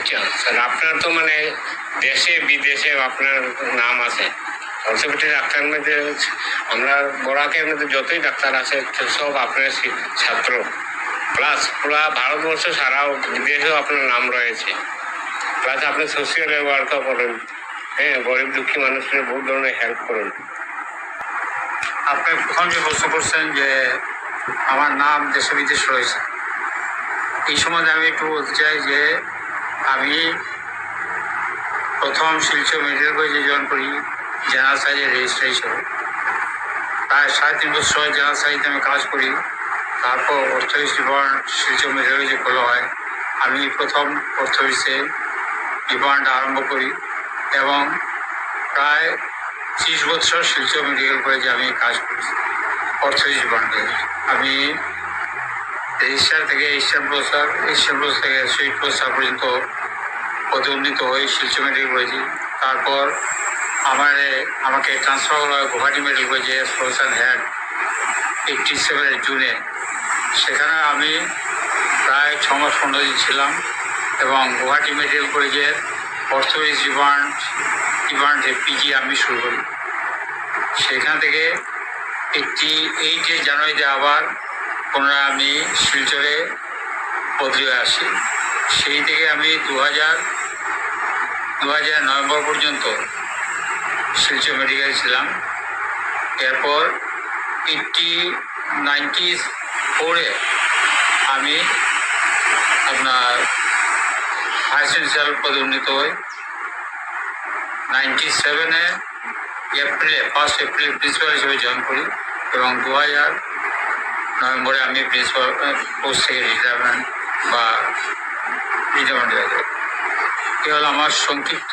আচ্ছা স্যার, আপনার তো মানে দেশে বিদেশে আপনার নাম আছে অর্থোপেডিক ডাক্তার মধ্যে। আমরা বড়াকের মধ্যে যতই ডাক্তার আছে সব আপনার ছাত্র, প্লাস পুরা ভারতবর্ষ ছাড়াও বিদেশেও আপনার নাম রয়েছে। প্লাস আপনি সোশিয়াল ওয়ার্কও করেন, হ্যাঁ, গরিব দুঃখী মানুষের বহু ধরনের হেল্প করেন। আপনি প্রথম যে প্রশ্ন করছেন যে আমার নাম দেশে বিদেশ রয়েছে, এই সম্বন্ধে আমি একটু বলতে চাই যে আমি প্রথম শিলচর মেডিকেল কলেজে জয়েন করি জেনারেল সার্জারি রেজিস্ট্রার হিসেবে। প্রায় 3.5 বছর জেনারেল সার্জারিতে আমি কাজ করি। তারপর অর্থোপেডিক্স ডিপার্টমেন্ট শিলচর মেডিকেল কলেজে খোলা হয়। আমি প্রথম অর্থোপেডিক্সে ডিপার্টমেন্ট আরম্ভ করি এবং প্রায় 30 বছর শিলচর মেডিকেল কলেজে আমি কাজ করেছি অর্থোপেডিক্স ডিপার্টমেন্টে। আমি রেজিস্ট্রার থেকে এসিস্ট্যান্ট প্রফেসর, এসিস্ট্যান্ট প্রফেসর থেকে অ্যাসোসিয়েট প্রফেসর পর্যন্ত পদোন্নীত হই শিলচর মেডিকেল কলেজে। তারপর আমাকে ট্রান্সফার করা হয় গুয়াহাটি মেডিকেল কলেজে এস প্রফেসর হেড 87 জুনে। সেখানে আমি প্রায় 6 মাস 15 দিন ছিলাম এবং গুয়াহাটি মেডিকেল কলেজের অর্থোপেডিক্স ডিপার্টমেন্টে পিজি আমি শুরু করি। সেখান থেকে 88 জানুয়ারিতে আবার পুনরায় আমি শিলচরে বদলি হয়ে আসি। সেই থেকে আমি 2000 নভেম্বর পর্যন্ত শিলচর মেডিকেল ছিলাম। এরপর 94-এ আমি আপনার ভাইস প্রিন্সিপাল পদে উন্নীত হই। 97-এ1 এপ্রিল প্রিন্সিপাল হিসেবে জয়েন করি এবং 2000 নভেম্বরে আমি প্রিন্সিপাল পোস্ট থেকে রিটায়ারমেন্ট হয়ে যাই। এ হলো আমার সংক্ষিপ্ত